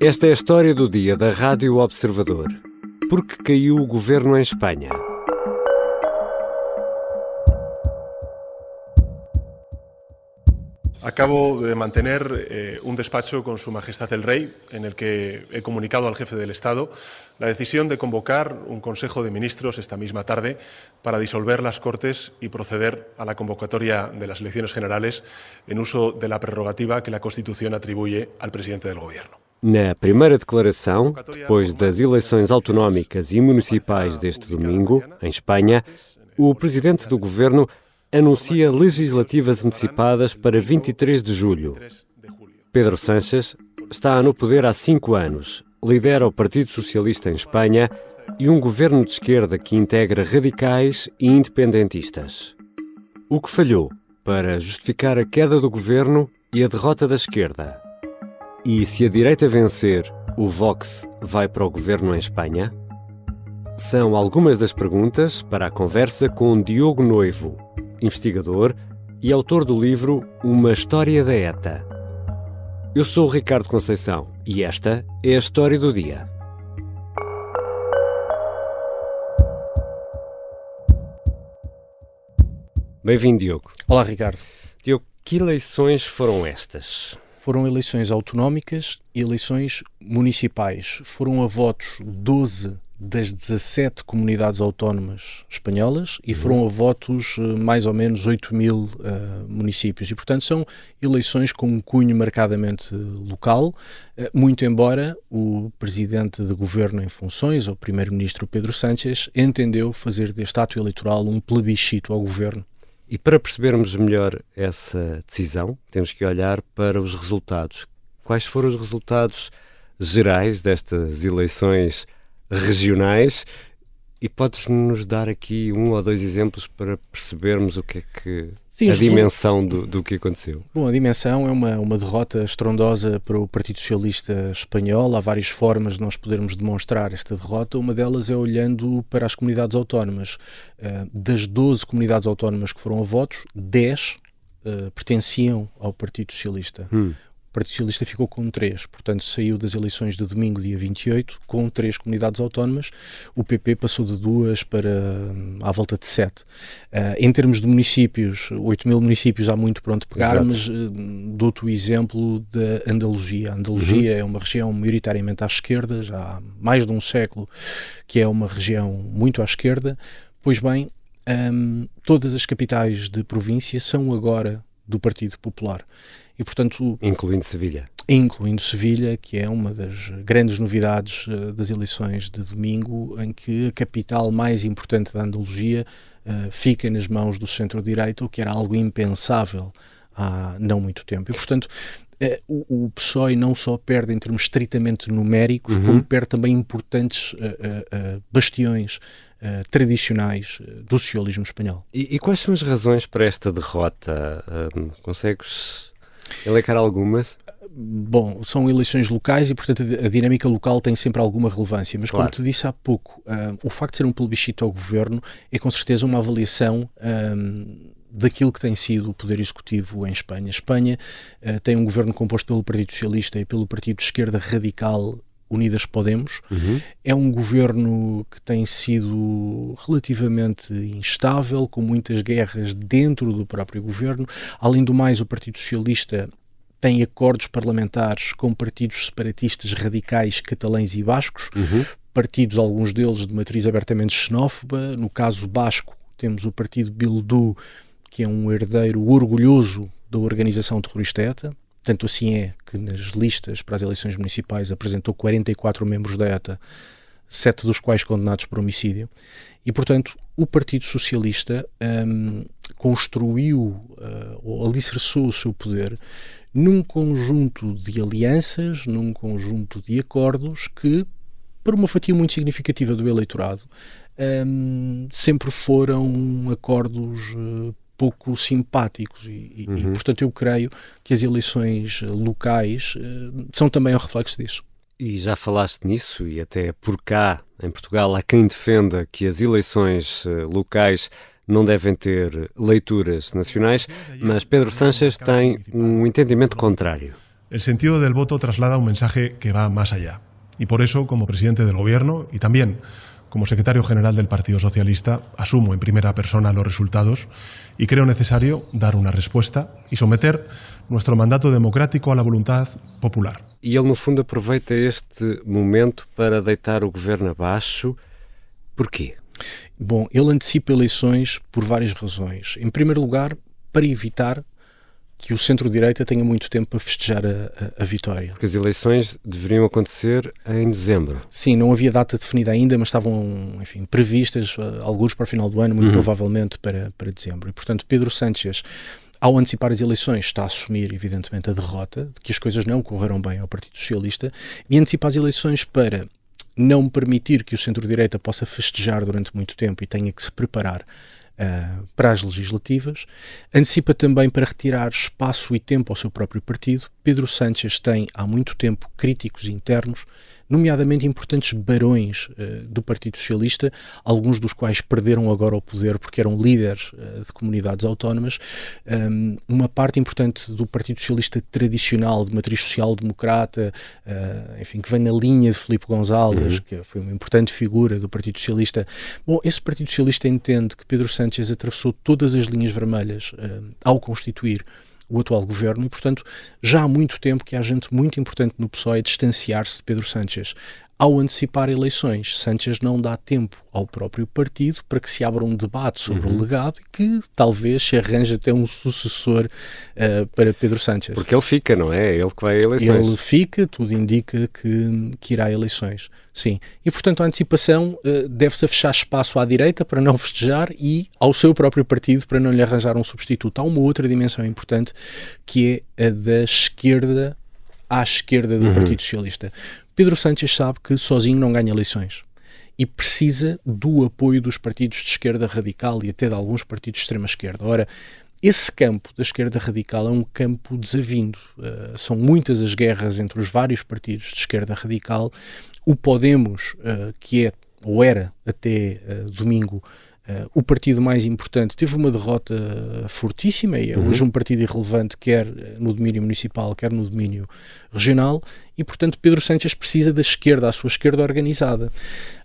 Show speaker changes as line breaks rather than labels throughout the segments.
Esta é a história do dia da Rádio Observador. Porque caiu o governo em Espanha.
Acabo de mantener un despacho con Su Majestad el Rey, en el que he comunicado al jefe del Estado la decisión de convocar un Consejo de Ministros esta misma tarde para disolver las Cortes y proceder a la convocatoria de las elecciones generales en uso de la prerrogativa que la Constitución atribuye al presidente del Gobierno.
Na primeira declaração, depois das eleições autonómicas e municipais deste domingo, em Espanha, o presidente do governo anuncia legislativas antecipadas para 23 de julho. Pedro Sánchez está no poder há 5 anos, lidera o Partido Socialista em Espanha e um governo de esquerda que integra radicais e independentistas. O que falhou para justificar a queda do governo e a derrota da esquerda? E se a direita vencer, o Vox vai para o governo em Espanha? São algumas das perguntas para a conversa com Diogo Noivo, investigador e autor do livro Uma História da ETA. Eu sou o Ricardo Conceição e esta é a história do dia. Bem-vindo, Diogo.
Olá, Ricardo.
Diogo, que eleições foram estas?
Foram eleições autonómicas e eleições municipais. Foram a votos 12 das 17 comunidades autónomas espanholas e foram a votos mais ou menos 8.000 municípios. E, portanto, são eleições com um cunho marcadamente local, muito embora o presidente de governo em funções, o primeiro-ministro Pedro Sánchez, entendeu fazer deste ato eleitoral um plebiscito ao governo.
E para percebermos melhor essa decisão, temos que olhar para os resultados. Quais foram os resultados gerais destas eleições regionais? E podes-nos dar aqui um ou dois exemplos para percebermos o que é que a dimensão do que aconteceu?
Bom, a dimensão é uma derrota estrondosa para o Partido Socialista espanhol. Há várias formas de nós podermos demonstrar esta derrota. Uma delas é olhando para as comunidades autónomas. Das 12 comunidades autónomas que foram a votos, 10 pertenciam ao Partido Socialista. O Partido Socialista ficou com 3, portanto saiu das eleições de domingo, dia 28, com 3 comunidades autónomas. O PP passou de 2 para à volta de 7. Em termos de municípios, 8.000 municípios há muito para onde pegar. Exato. Mas dou-te o exemplo da Andaluzia. A Andaluzia é uma região maioritariamente à esquerda, já há mais de um século que é uma região muito à esquerda. Pois bem, todas as capitais de província são agora do Partido Popular. E, portanto,
incluindo Sevilha.
Incluindo Sevilha, que é uma das grandes novidades das eleições de domingo, em que a capital mais importante da Andaluzia fica nas mãos do centro-direita, o que era algo impensável há não muito tempo. E, portanto, o PSOE não só perde em termos estritamente numéricos, como perde também importantes bastiões tradicionais do socialismo espanhol.
E quais são as razões para esta derrota? Consegues elencar algumas?
Bom, são eleições locais e, portanto, a dinâmica local tem sempre alguma relevância, mas claro, como te disse há pouco, o facto de ser um plebiscito ao governo é com certeza uma avaliação daquilo que tem sido o poder executivo em Espanha. Espanha tem um governo composto pelo Partido Socialista e pelo Partido de Esquerda Radical Unidas Podemos. É um governo que tem sido relativamente instável, com muitas guerras dentro do próprio governo. Além do mais, o Partido Socialista tem acordos parlamentares com partidos separatistas radicais catalães e bascos, partidos, alguns deles de matriz abertamente xenófoba. No caso basco, temos o partido Bildu, que é um herdeiro orgulhoso da organização terrorista ETA. Tanto assim é que nas listas para as eleições municipais apresentou 44 membros da ETA, 7 dos quais condenados por homicídio. E, portanto, o Partido Socialista construiu ou alicerçou o seu poder num conjunto de alianças, num conjunto de acordos que, para uma fatia muito significativa do eleitorado, sempre foram acordos pouco simpáticos e, portanto, eu creio que as eleições locais são também um reflexo disso.
E já falaste nisso, e até por cá, em Portugal, há quem defenda que as eleições locais não devem ter leituras nacionais, mas Pedro Sánchez tem um entendimento contrário.
El sentido del voto traslada un mensaje que va más allá. Y por eso, como presidente del Gobierno y también como secretario general del Partido Socialista, asumo en primera persona los resultados y creo necesario dar una respuesta y someter nuestro mandato democrático a la voluntad popular.
E ele, no fundo, aproveita este momento para deitar o governo abaixo. Porquê?
Bom, ele antecipa eleições por várias razões. Em primeiro lugar, para evitar que o centro-direita tenha muito tempo para festejar a vitória.
Porque as eleições deveriam acontecer em dezembro.
Sim, não havia data definida ainda, mas estavam, enfim, previstas, alguns para o final do ano, muito provavelmente para dezembro. E, portanto, Pedro Sánchez, ao antecipar as eleições, está a assumir, evidentemente, a derrota, de que as coisas não correram bem ao Partido Socialista, e antecipa as eleições para não permitir que o centro-direita possa festejar durante muito tempo e tenha que se preparar para as legislativas. Antecipa também para retirar espaço e tempo ao seu próprio partido. Pedro Sánchez tem há muito tempo críticos internos, nomeadamente importantes barões do Partido Socialista, alguns dos quais perderam agora o poder porque eram líderes de comunidades autónomas. Uma parte importante do Partido Socialista tradicional, de matriz social-democrata, enfim, que vem na linha de Filipe González, que foi uma importante figura do Partido Socialista. Bom, esse Partido Socialista entende que Pedro Sánchez atravessou todas as linhas vermelhas ao constituir o atual governo e, portanto, já há muito tempo que há gente muito importante no PSOE a distanciar-se de Pedro Sánchez. Ao antecipar eleições, Sánchez não dá tempo ao próprio partido para que se abra um debate sobre o legado e que talvez se arranje até um sucessor para Pedro Sánchez.
Porque ele fica, não é? Ele que vai a eleições.
Ele fica, tudo indica que irá a eleições. Sim. E, portanto, a antecipação deve-se a fechar espaço à direita para não festejar e ao seu próprio partido para não lhe arranjar um substituto. Há uma outra dimensão importante que é a da esquerda à esquerda do Partido Socialista. Pedro Sánchez sabe que sozinho não ganha eleições e precisa do apoio dos partidos de esquerda radical e até de alguns partidos de extrema-esquerda. Ora, esse campo da esquerda radical é um campo desavindo. São muitas as guerras entre os vários partidos de esquerda radical. O Podemos, que é, ou era até domingo, o partido mais importante, teve uma derrota fortíssima e é hoje um partido irrelevante, quer no domínio municipal, quer no domínio regional, e, portanto, Pedro Sánchez precisa da esquerda, a sua esquerda organizada.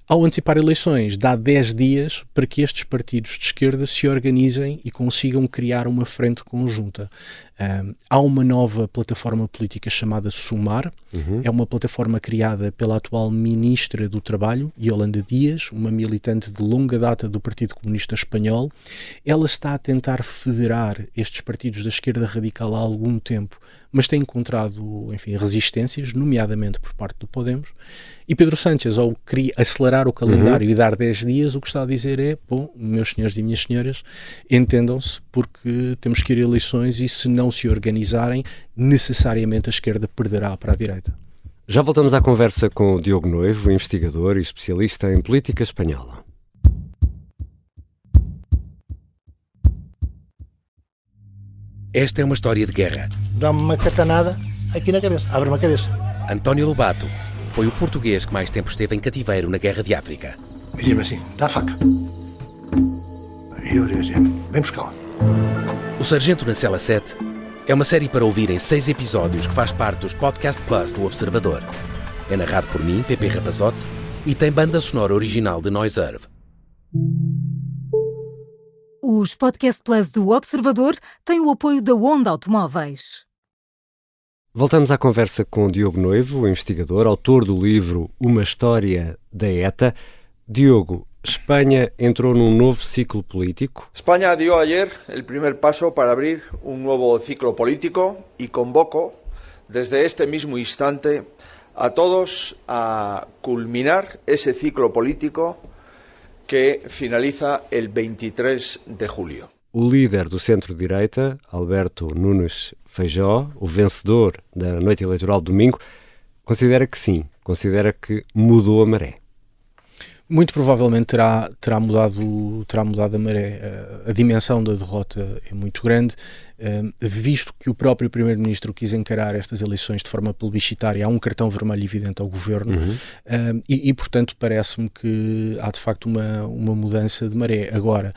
Ao antecipar eleições, dá 10 dias para que estes partidos de esquerda se organizem e consigam criar uma frente conjunta. Há uma nova plataforma política chamada Sumar, é uma plataforma criada pela atual Ministra do Trabalho, Yolanda Díaz, uma militante de longa data do Partido Comunista Espanhol. Ela está a tentar federar estes partidos da esquerda radical há algum tempo, mas tem encontrado, enfim, resistências, nomeadamente por parte do Podemos. E Pedro Sánchez, ao acelerar o calendário e dar 10 dias, o que está a dizer é, bom, meus senhores e minhas senhoras, entendam-se, porque temos que ir a eleições e se não se organizarem, necessariamente a esquerda perderá para a direita.
Já voltamos à conversa com o Diogo Noivo, investigador e especialista em política espanhola.
Esta é uma história de guerra.
Dá-me uma catanada aqui na cabeça, abre-me a cabeça.
António Lobato foi o português que mais tempo esteve em cativeiro na Guerra de África.
Dizia-me assim, dá a faca. E eu dizia, vem buscá-la.
O Sargento na Cela 7 é uma série para ouvir em 6 episódios que faz parte dos Podcast Plus do Observador. É narrado por mim, Pepe Rapazote, e tem banda sonora original de Noiserve.
Os Podcast Plus do Observador têm o apoio da Onda Automóveis.
Voltamos à conversa com o Diogo Noivo, o investigador, autor do livro Uma História da ETA. Diogo, Espanha entrou num novo ciclo político.
España dio ayer el primer paso para abrir un nuevo ciclo político y convoco desde este mismo instante a todos a culminar ese ciclo político que finaliza el 23 de julio.
O líder do centro-direita, Alberto Núñez Feijóo, o vencedor da noite eleitoral de domingo, considera que sim, considera que mudou a maré.
Muito provavelmente terá mudado a maré. A dimensão da derrota é muito grande, visto que o próprio Primeiro-Ministro quis encarar estas eleições de forma plebiscitária. Há um cartão vermelho evidente ao governo e, portanto, parece-me que há de facto uma mudança de maré. Agora,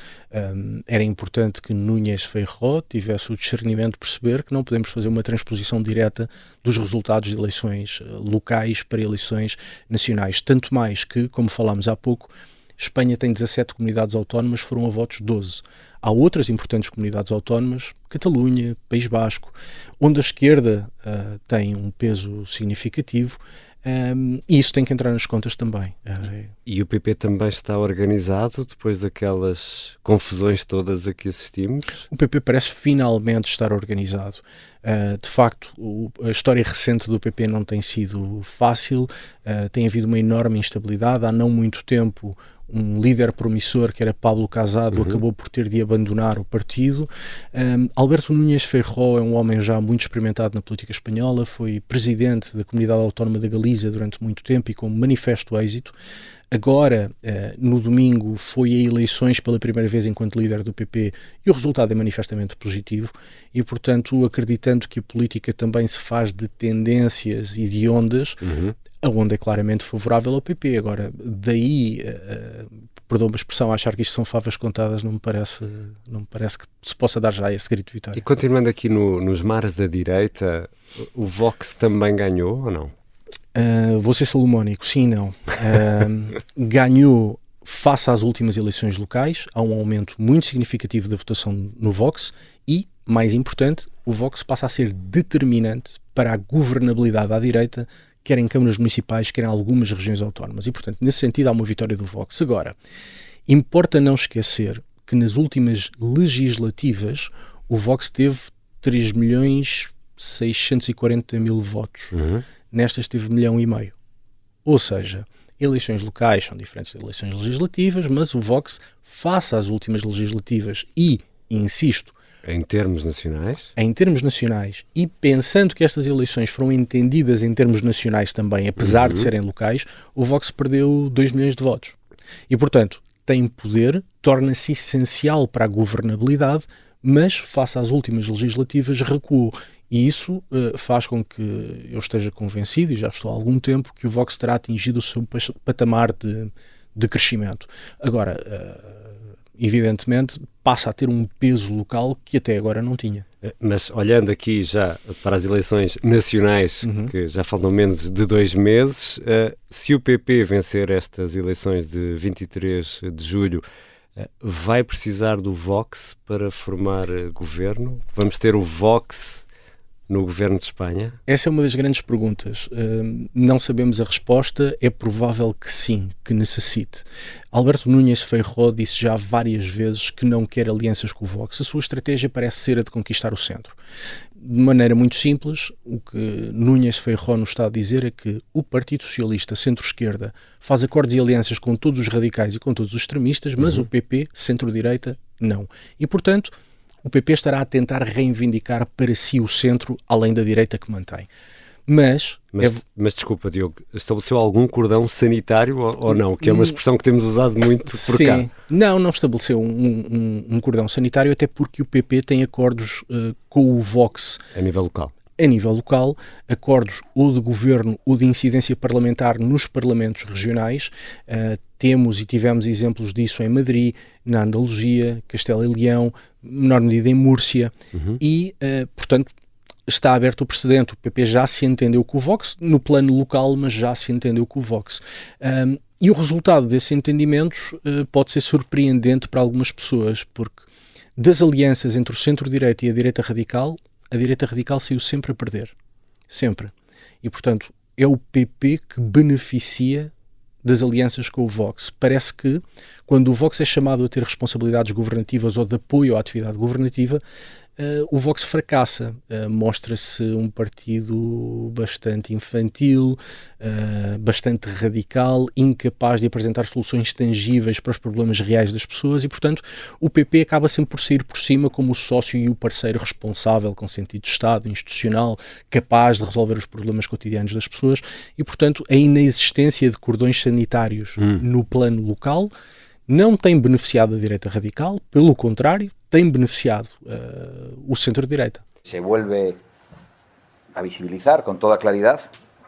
era importante que Núñez Feijóo tivesse o discernimento de perceber que não podemos fazer uma transposição direta dos resultados de eleições locais para eleições nacionais. Tanto mais que, como falámos há pouco, Espanha tem 17 comunidades autónomas, foram a votos 12. Há outras importantes comunidades autónomas, Catalunha, País Basco, onde a esquerda tem um peso significativo, e isso tem que entrar nas contas também.
E o PP também está organizado depois daquelas confusões todas a que assistimos?
O PP parece finalmente estar organizado. De facto, a história recente do PP não tem sido fácil, tem havido uma enorme instabilidade. Há não muito tempo, um líder promissor, que era Pablo Casado, acabou por ter de abandonar o partido. Alberto Núñez Feijóo é um homem já muito experimentado na política espanhola, foi presidente da Comunidade Autónoma da Galiza durante muito tempo e com manifesto êxito. Agora, no domingo, foi a eleições pela primeira vez enquanto líder do PP e o resultado é manifestamente positivo e, portanto, acreditando que a política também se faz de tendências e de ondas, a onda é claramente favorável ao PP. Agora, daí, perdão a expressão, achar que isto são favas contadas não me parece que se possa dar já esse grito de vitória.
E continuando aqui nos mares da direita, o Vox também ganhou ou não?
Vou ser salomónico, sim e não. Ganhou face às últimas eleições locais, há um aumento muito significativo da votação no Vox e, mais importante, o Vox passa a ser determinante para a governabilidade à direita, quer em câmaras municipais, quer em algumas regiões autónomas. E, portanto, nesse sentido, há uma vitória do Vox. Agora, importa não esquecer que nas últimas legislativas o Vox teve 3.640.000 votos. Nestas teve 1,5 milhão. Ou seja, eleições locais são diferentes de eleições legislativas, mas o Vox, face às últimas legislativas e, insisto,
em termos nacionais?
Em termos nacionais, e pensando que estas eleições foram entendidas em termos nacionais também, apesar de serem locais, o Vox perdeu 2 milhões de votos. E, portanto, tem poder, torna-se essencial para a governabilidade, mas, face às últimas legislativas, recuou. E isso faz com que eu esteja convencido, e já estou há algum tempo, que o Vox terá atingido o seu patamar de crescimento. Agora, evidentemente, passa a ter um peso local que até agora não tinha.
Mas olhando aqui já para as eleições nacionais, que já faltam menos de 2 meses, se o PP vencer estas eleições de 23 de julho, vai precisar do Vox para formar governo? Vamos ter o Vox no governo de Espanha?
Essa é uma das grandes perguntas. Não sabemos a resposta, é provável que sim, que necessite. Alberto Núñez Feijóo disse já várias vezes que não quer alianças com o Vox. A sua estratégia parece ser a de conquistar o centro. De maneira muito simples, o que Núñez Feijóo nos está a dizer é que o Partido Socialista, centro-esquerda, faz acordos e alianças com todos os radicais e com todos os extremistas, mas o PP, centro-direita, não. E, portanto, o PP estará a tentar reivindicar para si o centro, além da direita que mantém. Mas
desculpa, Diogo, estabeleceu algum cordão sanitário ou não? Que é uma expressão que temos usado muito por cá.
Sim, não estabeleceu um cordão sanitário, até porque o PP tem acordos com o Vox.
A nível local.
A nível local, acordos ou de governo ou de incidência parlamentar nos parlamentos regionais. Temos e tivemos exemplos disso em Madrid, na Andaluzia, Castela e Leão, menor medida em Múrcia, e, portanto, está aberto o precedente. O PP já se entendeu com o Vox, no plano local, mas já se entendeu com o Vox. E o resultado desses entendimentos pode ser surpreendente para algumas pessoas, porque das alianças entre o centro-direita e a direita radical saiu sempre a perder. Sempre. E, portanto, é o PP que beneficia das alianças com o Vox. Parece que, quando o Vox é chamado a ter responsabilidades governativas ou de apoio à atividade governativa, o Vox fracassa, mostra-se um partido bastante infantil, bastante radical, incapaz de apresentar soluções tangíveis para os problemas reais das pessoas e, portanto, o PP acaba sempre por sair por cima como o sócio e o parceiro responsável, com sentido de Estado, institucional, capaz de resolver os problemas cotidianos das pessoas e, portanto, a inexistência de cordões sanitários no plano local não tem beneficiado a direita radical, pelo contrário, tem beneficiado o centro-direita.
Se vuelve a visibilizar con toda claridad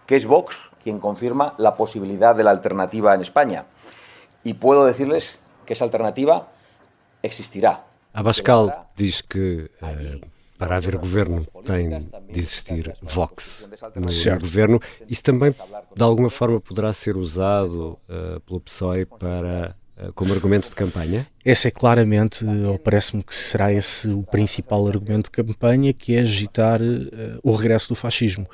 que es Vox quien confirma la posibilidad de la alternativa en España. Y puedo decirles que esa alternativa existirá.
Abascal diz que para haver governo tem de existir Vox no governo. Isso também, de alguma forma, poderá ser usado pelo PSOE como argumento de campanha?
Esse é claramente, ou parece-me que será esse o principal argumento de campanha, que é agitar o regresso do fascismo.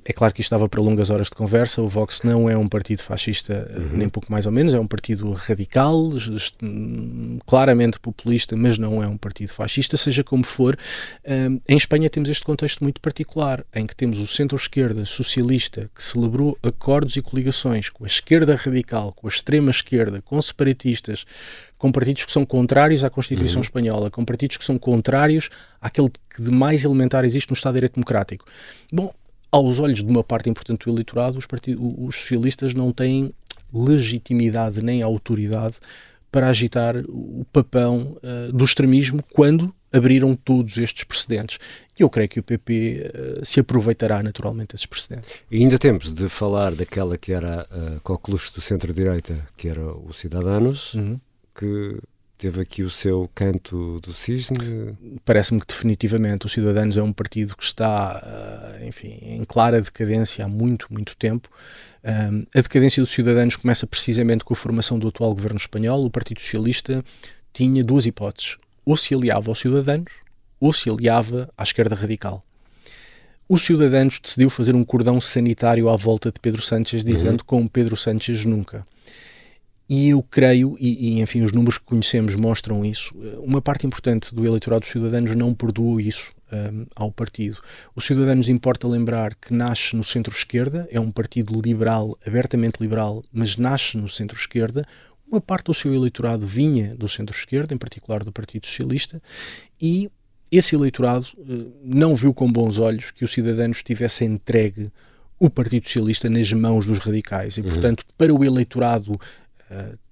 É claro que isto estava para longas horas de conversa. O Vox não é um partido fascista, nem pouco mais ou menos, é um partido radical, claramente populista, mas não é um partido fascista, seja como for. Em Espanha temos este contexto muito particular, em que temos o centro-esquerda socialista que celebrou acordos e coligações com a esquerda radical, com a extrema-esquerda, com separatistas, com partidos que são contrários à Constituição Espanhola, com partidos que são contrários àquele que de mais elementar existe no Estado de Direito Democrático. Bom, aos olhos de uma parte importante do eleitorado, os socialistas não têm legitimidade nem autoridade para agitar o papão do extremismo quando abriram todos estes precedentes. E eu creio que o PP se aproveitará naturalmente desses precedentes.
E ainda temos de falar daquela que era a coqueluche do centro-direita, que era o Ciudadanos, que teve aqui o seu canto do cisne.
Parece-me que definitivamente o Ciudadanos é um partido que está, enfim, em clara decadência há muito, muito tempo. A decadência do Ciudadanos começa precisamente com a formação do atual governo espanhol. O Partido Socialista tinha duas hipóteses: ou se aliava aos Ciudadanos ou se aliava à esquerda radical. Os Ciudadanos decidiu fazer um cordão sanitário à volta de Pedro Sánchez, dizendo com Pedro Sánchez nunca. E eu creio, e enfim, os números que conhecemos mostram isso, uma parte importante do eleitorado dos Ciudadanos não perdoou isso ao partido. Os Ciudadanos, importa lembrar que nasce no centro-esquerda, é um partido liberal, abertamente liberal, mas nasce no centro-esquerda. Uma parte do seu eleitorado vinha do centro-esquerda, em particular do Partido Socialista, e esse eleitorado não viu com bons olhos que os Ciudadanos tivessem entregue o Partido Socialista nas mãos dos radicais. E, portanto, para o eleitorado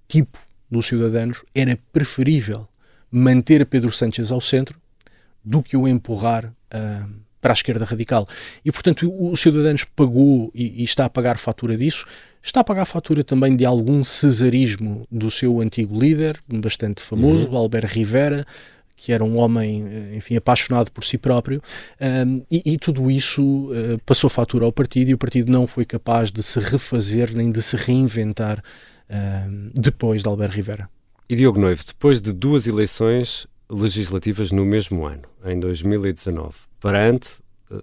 tipo dos Ciudadanos, era preferível manter Pedro Sánchez ao centro do que o empurrar para a esquerda radical. E, portanto, os Ciudadanos pagou e está a pagar fatura disso. Está a pagar fatura também de algum cesarismo do seu antigo líder, bastante famoso, Albert Rivera, que era um homem, enfim, apaixonado por si próprio, e tudo isso passou fatura ao partido, e o partido não foi capaz de se refazer nem de se reinventar depois de Albert Rivera.
E Diogo Noivo, depois de duas eleições legislativas no mesmo ano, em 2019, perante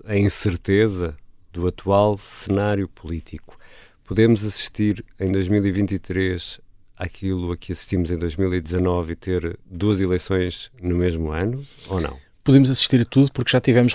a incerteza do atual cenário político, podemos assistir em 2023 àquilo a que assistimos em 2019 e ter duas eleições no mesmo ano, ou não?
Podemos assistir a tudo, porque já tivemos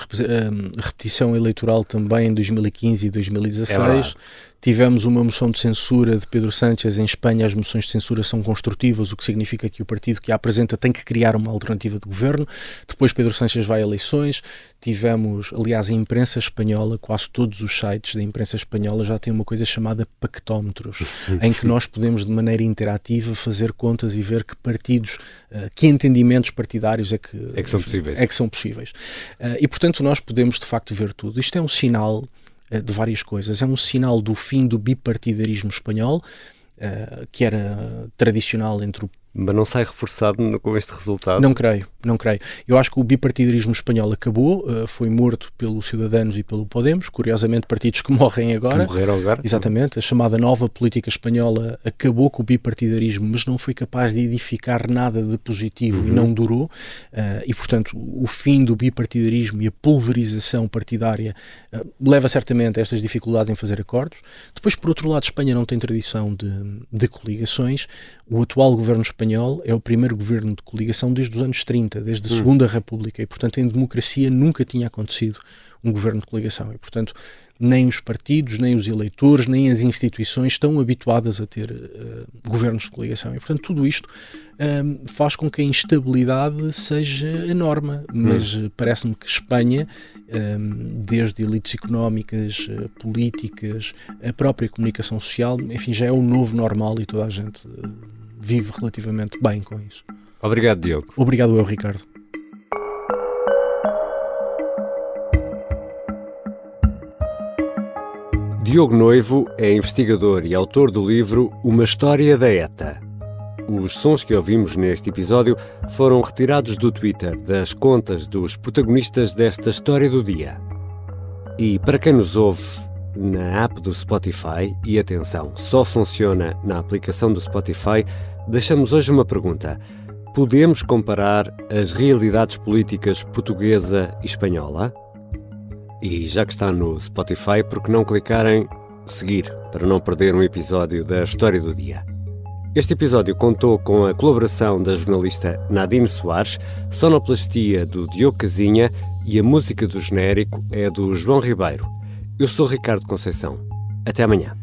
repetição eleitoral também em 2015 e 2016. Tivemos uma moção de censura de Pedro Sánchez. Em Espanha as moções de censura são construtivas, o que significa que o partido que a apresenta tem que criar uma alternativa de governo. Depois Pedro Sánchez vai a eleições. Tivemos, aliás, a imprensa espanhola, quase todos os sites da imprensa espanhola já têm uma coisa chamada pactómetros, em que nós podemos de maneira interativa fazer contas e ver que partidos, que entendimentos partidários é que são possíveis. E portanto nós podemos de facto ver tudo. Isto é um sinal de várias coisas. É um sinal do fim do bipartidarismo espanhol, que era tradicional entre o...
Mas não sai reforçado com este resultado?
Não creio. Eu acho que o bipartidarismo espanhol acabou, foi morto pelos Ciudadanos e pelo Podemos, curiosamente partidos que morrem agora.
Que morreram agora.
Exatamente, a chamada nova política espanhola acabou com o bipartidarismo, mas não foi capaz de edificar nada de positivo e não durou, e portanto o fim do bipartidarismo e a pulverização partidária leva certamente a estas dificuldades em fazer acordos. Depois, por outro lado, Espanha não tem tradição de coligações. O atual governo espanhol é o primeiro governo de coligação desde os anos 30. 80, desde a Segunda República, e portanto em democracia nunca tinha acontecido um governo de coligação, e portanto nem os partidos, nem os eleitores, nem as instituições estão habituadas a ter governos de coligação, e portanto tudo isto faz com que a instabilidade seja a norma, mas parece-me que Espanha, desde elites económicas, políticas, a própria comunicação social, enfim, já é o novo normal e toda a gente vive relativamente bem com isso.
Obrigado, Diogo.
Obrigado eu, Ricardo.
Diogo Noivo é investigador e autor do livro Uma História da ETA. Os sons que ouvimos neste episódio foram retirados do Twitter das contas dos protagonistas desta história do dia. E para quem nos ouve na app do Spotify, e atenção, só funciona na aplicação do Spotify, deixamos hoje uma pergunta. Podemos comparar as realidades políticas portuguesa e espanhola? E já que está no Spotify, por que não clicar em seguir, para não perder um episódio da História do Dia? Este episódio contou com a colaboração da jornalista Nadine Soares, sonoplastia do Diogo Casinha e a música do genérico é do João Ribeiro. Eu sou Ricardo Conceição. Até amanhã.